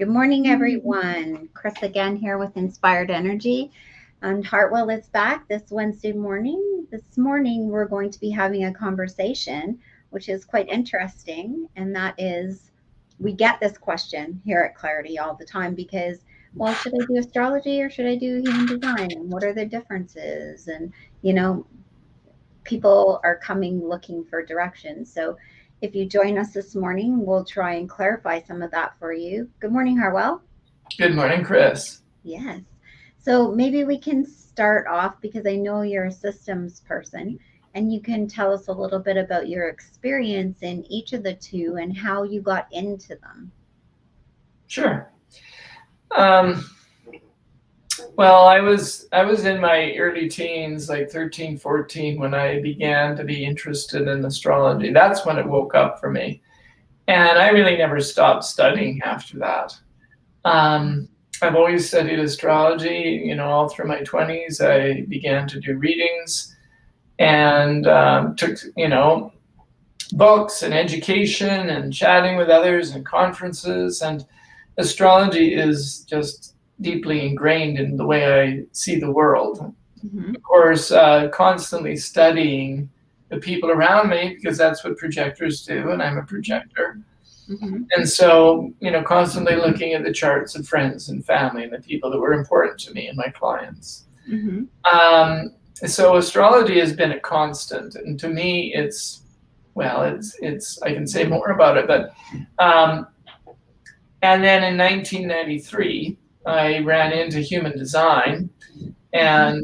Good morning, everyone. Kris again here with Inspired Energy. And Hartwell is back this Wednesday morning. This morning, we're going to be having a conversation, which is quite interesting. And that is, we get this question here at Clarity all the time because, well, should I do astrology or should I do human design? And what are the differences? And, people are coming looking for directions. So if you join us this morning, we'll try and clarify some of that for you. Good morning, Hartwell. Good morning, Kris. Yes. So maybe we can start off because I know you're a systems person and you can tell us a little bit about your experience in each of the two and how you got into them. Sure. Well, I was in my early teens, like 13, 14, when I began to be interested in astrology. That's when it woke up for me. And I really never stopped studying after that. I've always studied astrology, all through my 20s. I began to do readings and took, books and education and chatting with others and conferences. And astrology is just deeply ingrained in the way I see the world. Mm-hmm. Of course, constantly studying the people around me because that's what projectors do, and I'm a projector. Mm-hmm. And so, constantly looking at the charts of friends and family and the people that were important to me and my clients. Mm-hmm. So astrology has been a constant, and to me, it's I can say more about it, but and then in 1993, I ran into Human Design, and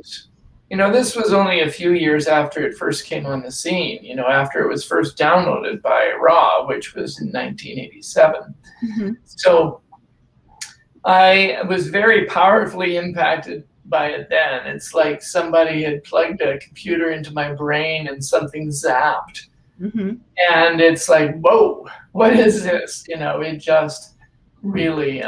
this was only a few years after it first came on the scene, after it was first downloaded by Ra, which was in 1987. Mm-hmm. So I was very powerfully impacted by it then. It's like somebody had plugged a computer into my brain and something zapped. Mm-hmm. And it's like, whoa, what is this? It just really,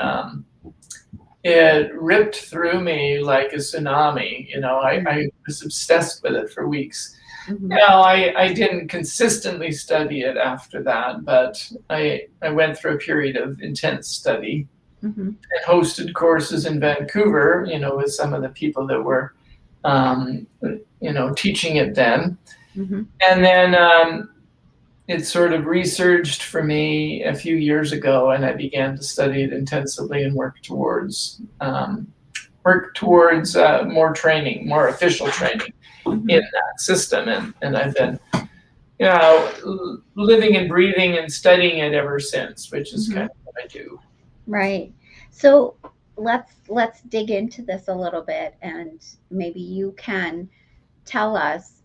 it ripped through me like a tsunami. I was obsessed with it for weeks. Mm-hmm. Now, I didn't consistently study it after that, but I went through a period of intense study. Mm-hmm. And hosted courses in Vancouver, with some of the people that were, teaching it then. Mm-hmm. And then it sort of resurged for me a few years ago, and I began to study it intensively and work towards more training, more official training Mm-hmm. in that system. And I've been, living and breathing and studying it ever since, which is Mm-hmm. kind of what I do. Right. So let's dig into this a little bit, and maybe you can tell us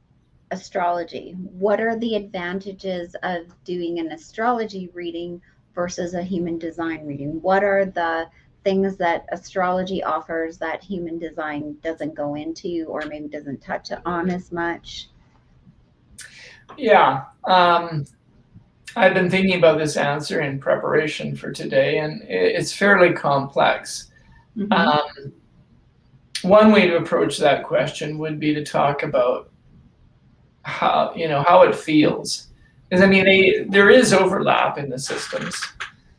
astrology. What are the advantages of doing an astrology reading versus a human design reading? What are the things that astrology offers that human design doesn't go into or maybe doesn't touch on as much? Yeah. I've been thinking about this answer in preparation for today, and it's fairly complex. Mm-hmm. One way to approach that question would be to talk about how it feels, because there is overlap in the systems.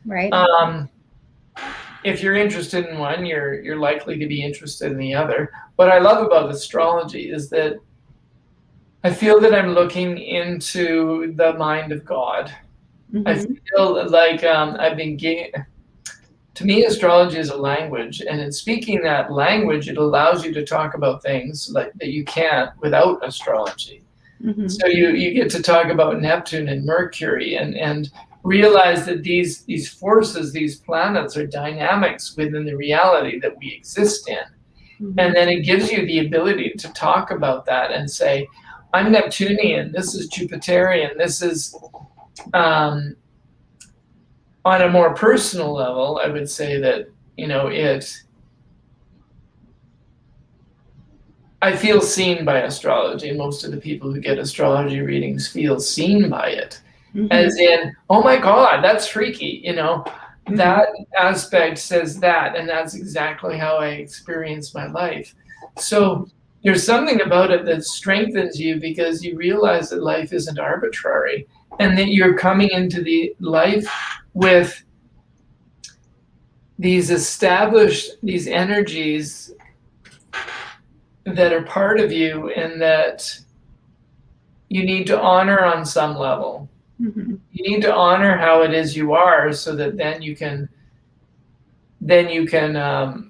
Right. If you're interested in one, you're likely to be interested in the other. What I love about astrology is that I feel that I'm looking into the mind of God. Mm-hmm. I feel like to me, astrology is a language, and in speaking that language, it allows you to talk about things like that you can't without astrology. Mm-hmm. So you get to talk about Neptune and Mercury and realize that these forces, these planets are dynamics within the reality that we exist in. Mm-hmm. And then it gives you the ability to talk about that and say, I'm Neptunian, this is Jupiterian, this is, on a more personal level, I would say that, I feel seen by astrology, and most of the people who get astrology readings feel seen by it. Mm-hmm. As in, oh my God, that's freaky, Mm-hmm. That aspect says that, and that's exactly how I experience my life. So there's something about it that strengthens you because you realize that life isn't arbitrary, and that you're coming into the life with these energies that are part of you and that you need to honor on some level. Mm-hmm. You need to honor how it is you are, so that then you can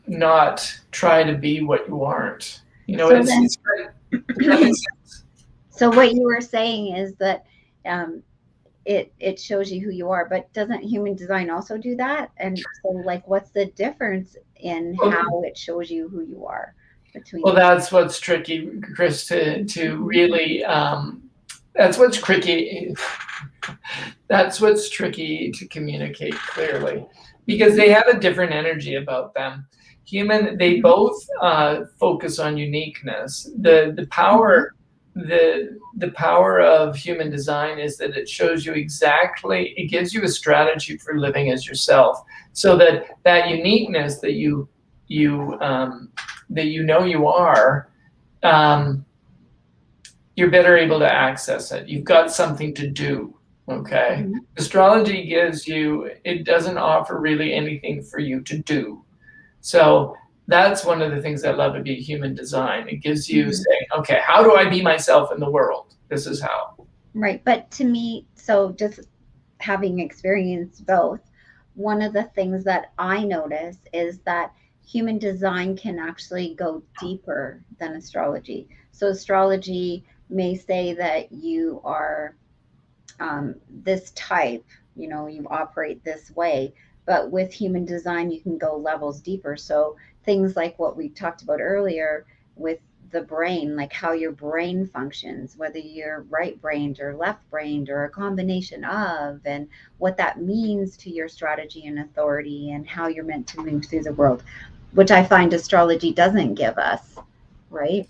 not try to be what you aren't. You know, So then, it's does that make sense? so what you were saying is that um, it shows you who you are, but doesn't human design also do that? And so, like, what's the difference in Well, how it shows you who you are between well, the 2? that's what's tricky, Kris, to Mhm. really. That's what's tricky. That's what's tricky to communicate clearly, because they have a different energy about them. They Mhm. both focus on uniqueness. The Mhm. power, the power of human design is that it shows you exactly. It gives you a strategy for living as yourself, so that uniqueness that you know you are. Um, you're better able to access it. You've got something to do. Okay. Mhm. Astrology it doesn't offer really anything for you to do. So that's one of the things I love about human design. It gives you Mhm. saying, okay, how do I be myself in the world? This is how. Right. But to me, so just having experienced both, one of the things that I notice is that human design can actually go deeper than astrology. So astrology may say that you are this type, you operate this way. But with human design, you can go levels deeper. So things like what we talked about earlier with the brain, like how your brain functions, whether you're right brained or left brained or a combination of, and what that means to your strategy and authority and how you're meant to move through the world, which I find astrology doesn't give us, right?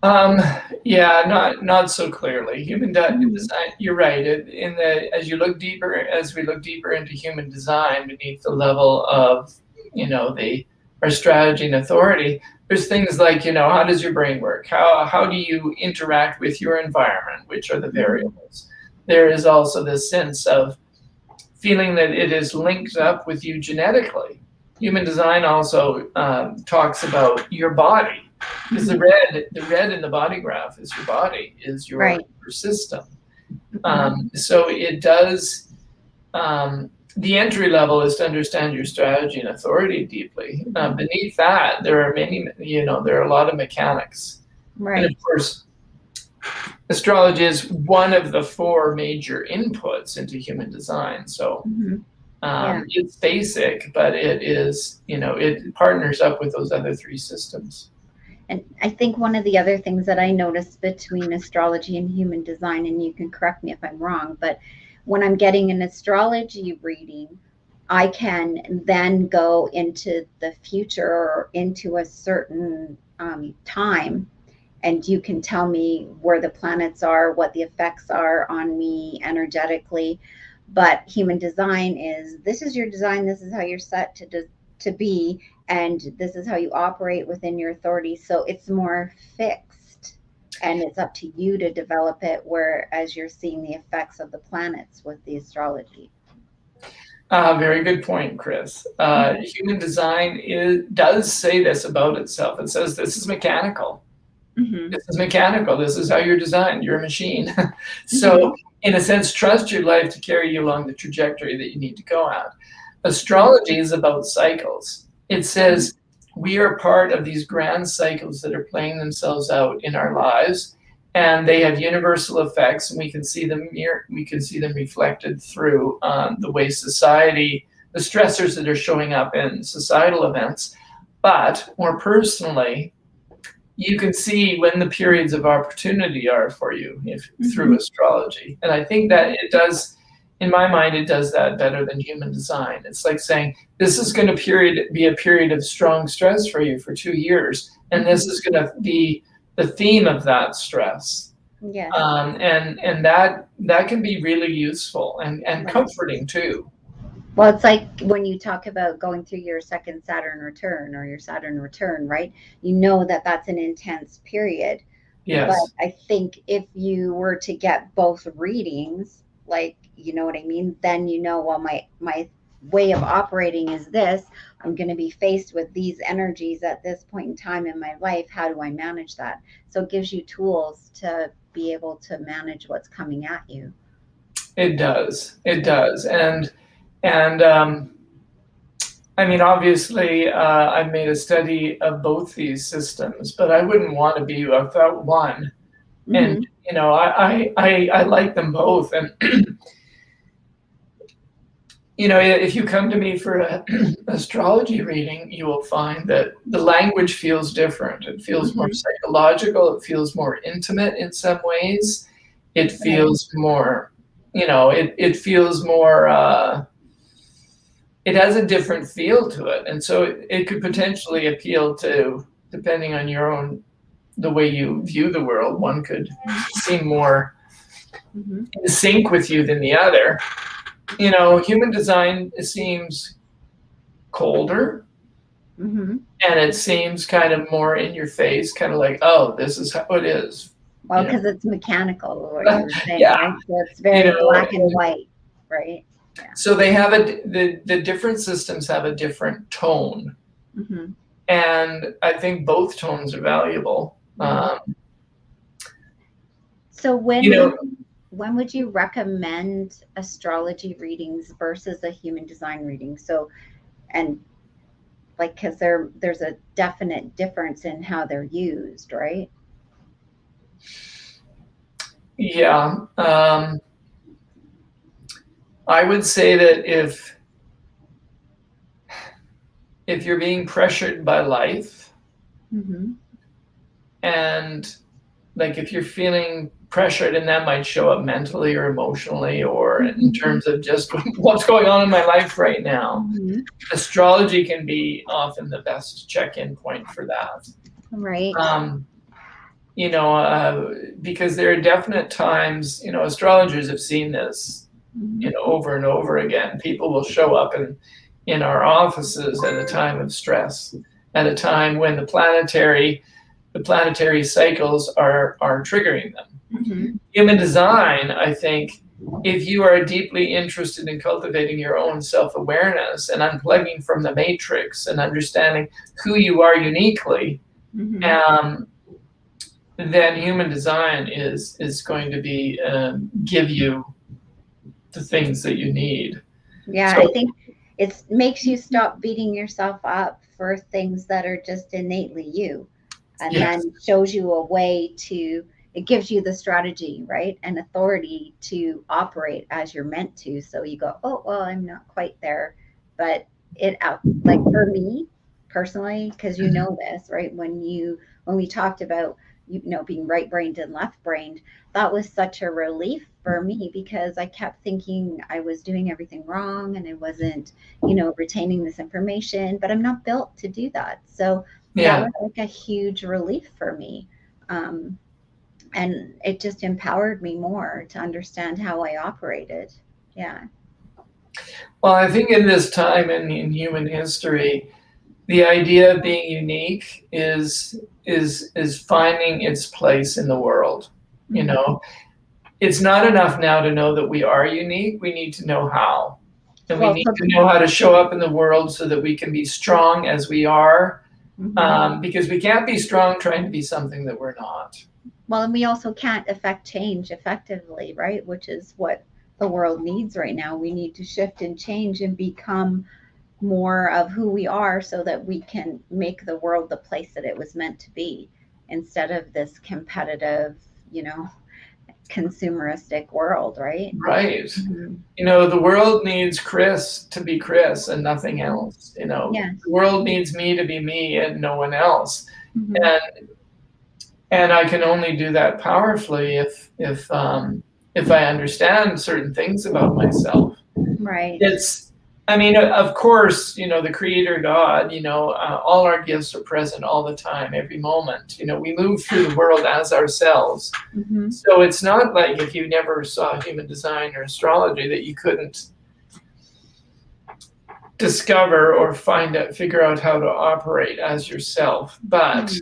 Um, yeah, not so clearly. Mm-hmm. Design. You're right. As we look deeper into human design, beneath the level of the our strategy and authority, there's things like how does your brain work? How do you interact with your environment? Which are the Mm-hmm. variables? There is also this sense of feeling that it is linked up with you genetically. Human design also talks about your body, because Mm-hmm. the red in the body graph is your body, is Right. your system. Mm-hmm. So it does. The entry level is to understand your strategy and authority deeply. Mm-hmm. Beneath that, there are there are a lot of mechanics, and of Right. course, astrology is one of the four major inputs into human design. So Mm-hmm. Yeah. it's basic, but it is, it partners up with those other three systems. And I think one of the other things that I noticed between astrology and human design, and you can correct me if I'm wrong, but when I'm getting an astrology reading, I can then go into the future or into a certain time, and you can tell me where the planets are, what the effects are on me energetically. But human design is, this is your design, this is how you're set to be, and this is how you operate within your authority. So it's more fixed, and it's up to you to develop it, whereas you're seeing the effects of the planets with the astrology. Very good point, Kris. Mm-hmm. Human design does say this about itself. It says this is mechanical. Mm-hmm. This is mechanical. This is how you're designed. You're a machine. Mm-hmm. So, in a sense, trust your life to carry you along the trajectory that you need to go at. Right. Astrology is about cycles. It says we are part of these grand cycles that are playing themselves out in our lives, and they have universal effects, and we can see them reflected through the way society, the stressors that are showing up in societal events. But more personally, you can see when the periods of opportunity are for you through Mm-hmm. astrology. And I think that it does, in my mind, it does that better than human design. It's like saying, this is going to be a period of strong stress for you for 2 years. And this Mm-hmm. is going to be the theme of that stress. Yes. And that can be really useful and Right. comforting too. Well, it's like when you talk about going through your second Saturn return or your Saturn return, right? You know that that's an intense period. But Yes. I think if you were to get both readings, like, you know what I mean, then well, my way of operating is this. I'm going to be faced with these energies at this point in time in my life. How do I manage that? So it gives you tools to be able to manage what's coming at you. It does. It does. And I mean, obviously, I've made a study of both these systems, but I wouldn't want to be without one. And Mm-hmm. you know, I like them both. And you know, if you come to me for an astrology reading, you will find that the language feels different. It feels more Mm-hmm. psychological. It feels more intimate in some ways. It Right. feels more, you know, it feels more, it has a different feel to it. And so it could potentially appeal to, depending on your own, the way you view the world, one could seem more Mm-hmm. in sync with you than the other. You know, human design seems colder, Mm-hmm. and it seems kind of more in your face, kind of like, oh, this is how it is. Well, You because it's mechanical, what know, you were saying, yeah, right? So it's you very know. black and white, right? Yeah. So they have the different systems have a different tone, Mm-hmm. and I think both tones are valuable. Mm-hmm. So You know, when would you recommend astrology readings versus a human design reading? So, and like, because there's a definite difference in how they're used, right? yeah, I would say that if you're being pressured by life, Mm-hmm. and like if you're feeling pressured, and that might show up mentally or emotionally or in Mm-hmm. terms of just what's going on in my life right now, Mm-hmm. astrology can be often the best check-in point for that. Right. um, you know, because there are definite times, you know, astrologers have seen this, Mm-hmm. you know, over and over again. People will show up in our offices at a time of stress, at a time when the planetary cycles are triggering them. Mm-hmm. Human design, I think, if you are deeply interested in cultivating your own self-awareness and unplugging from the matrix and understanding who you are uniquely, Mm-hmm. um, then human design is going to be give you the things that you need. Yeah, I So think it makes you stop beating yourself up for things that are just innately you, and yes, then shows you a way to, it gives you the strategy, right? And authority to operate as you're meant to. So you go, oh, well, I'm not quite there. But it out, like for me personally, because you know this, right? When we talked about, you know, being right brained and left brained, that was such a relief for me because I kept thinking I was doing everything wrong and I wasn't, you know, retaining this information, but I'm not built to do that. So that yeah. was like a huge relief for me. Um, and it just empowered me more to understand how I operated. Yeah. Well, I think in this time in human history, the idea of being unique is finding its place in the world. You Mm-hmm. know, it's not enough now to know that we are unique. We need to know how. And we Well, need for, to know how to show up in the world so that we can be strong as we are, mm-hmm. because we can't be strong trying to be something that we're not. Well, and we also can't affect change effectively, right? Which is what the world needs right now. We need to shift and change and become more of who we are so that we can make the world the place that it was meant to be instead of this competitive, you know, consumeristic world, right? Right. Mm-hmm. You know, the world needs Kris to be Kris and nothing Mm-hmm. else. You know, Yes. the world needs me to be me and no one else. Mm-hmm. And I can only do that powerfully if I understand certain things about myself. Right. It's, I mean, of course, you know, the Creator God, you know, all our gifts are present all the time, every moment. You know, we move through the world as ourselves. Mm-hmm. So it's not like if you never saw human design or astrology that you couldn't discover or figure out how to operate as yourself. But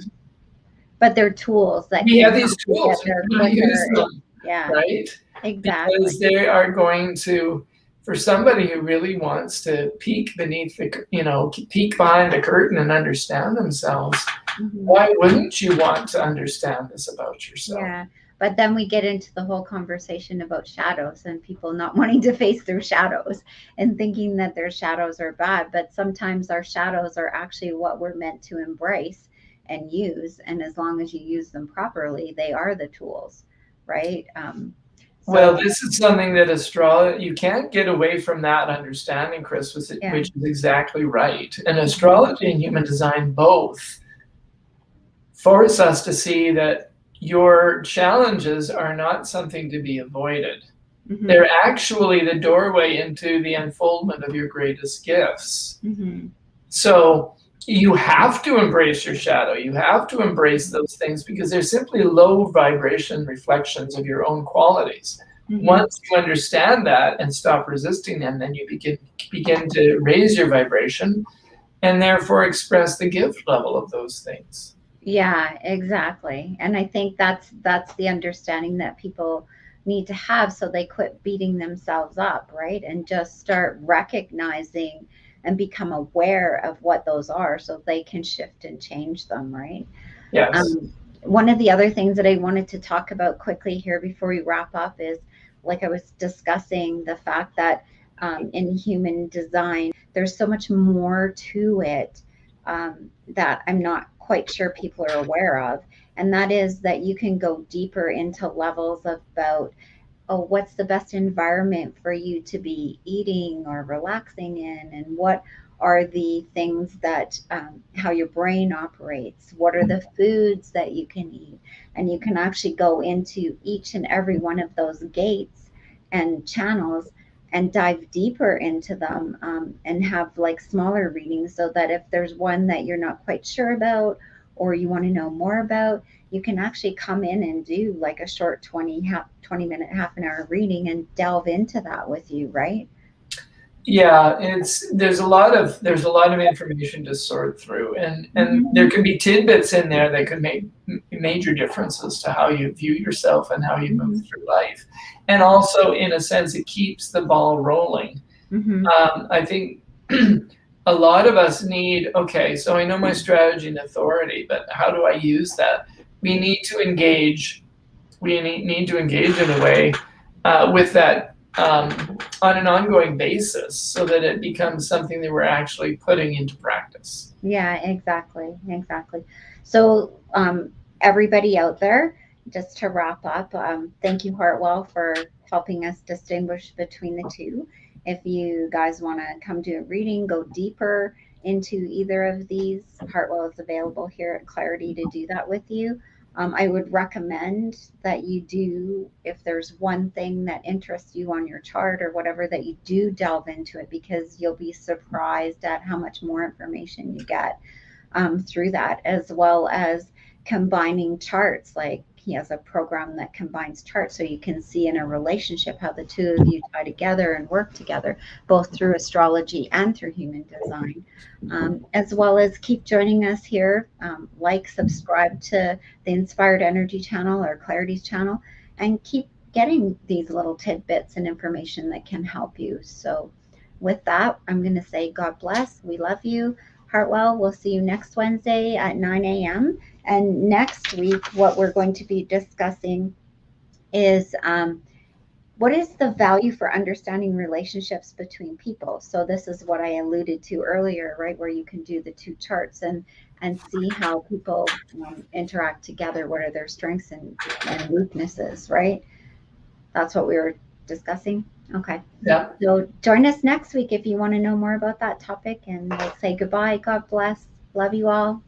But they're tools that we can have these help you tools get and there we use quicker. them, Yeah, right? exactly. Because they are going to, for somebody who really wants to peek beneath peek behind the curtain and understand themselves, why wouldn't you want to understand this about yourself? Yeah. But then we get into the whole conversation about shadows and people not wanting to face their shadows and thinking that their shadows are bad. But sometimes our shadows are actually what we're meant to embrace and use. And as long as you use them properly, they are the tools, right? Well, this is something that you can't get away from that understanding, Kris, which is exactly right. And astrology and human design both force us to see that your challenges are not something to be avoided. They're actually the doorway into the unfoldment of your greatest gifts. So you have to embrace your shadow. You have to embrace those things because they're simply low vibration reflections of your own qualities. Once you understand that and stop resisting them, then you begin to raise your vibration and therefore express the gift level of those things. Yeah, exactly. And I think that's the understanding that people need to have so they quit beating themselves up, right? And just start recognizing and become aware of what those are so they can shift and change them, right? Yes. One of the other things that I wanted to talk about quickly here before we wrap up is, like I was discussing, the fact that in human design, there's so much more to it that I'm not quite sure people are aware of. And that is that you can go deeper into levels about, oh, what's the best environment for you to be eating or relaxing in? And what are the things that, how your brain operates? What are the foods that you can eat? And you can actually go into each and every one of those gates and channels and dive deeper into them, and have like smaller readings so that if there's one that you're not quite sure about or you want to know more about, you can actually come in and do like a short 20 minute, half an hour reading and delve into that with you, right? Yeah, there's a lot of information to sort through, and there can be tidbits in there that could make major differences to how you view yourself and how you move through life. And also, in a sense, it keeps the ball rolling. I think a lot of us need, okay, so I know my strategy and authority, but how do I use that? We need to engage. We need to engage in a way with that on an ongoing basis so that it becomes something that we're actually putting into practice. Yeah, exactly. Exactly. So, everybody out there, just to wrap up, thank you, Hartwell, for helping us distinguish between the two. If you guys want to come to a reading, go deeper into either of these, Hartwell is available here at Clarity to do that with you. I would recommend that you do, if there's one thing that interests you on your chart or whatever, that you do delve into it, because you'll be surprised at how much more information you get through that, as well as combining charts. Like, he has a program that combines charts so you can see in a relationship how the two of you tie together and work together, both through astrology and through human design. As well as keep joining us here. Like, subscribe to the Inspired Energy channel or Clarity's channel, and keep getting these little tidbits and information that can help you. So, with that, I'm going to say God bless. We love you. Hartwell, we'll see you next Wednesday at 9 a.m. And next week, what we're going to be discussing is what is the value for understanding relationships between people. So this is what I alluded to earlier, right, where you can do the two charts and see how people interact together. What are their strengths and weaknesses, right? That's what we were discussing. Okay. Yeah. So join us next week if you want to know more about that topic, and we'll say goodbye. God bless. Love you all.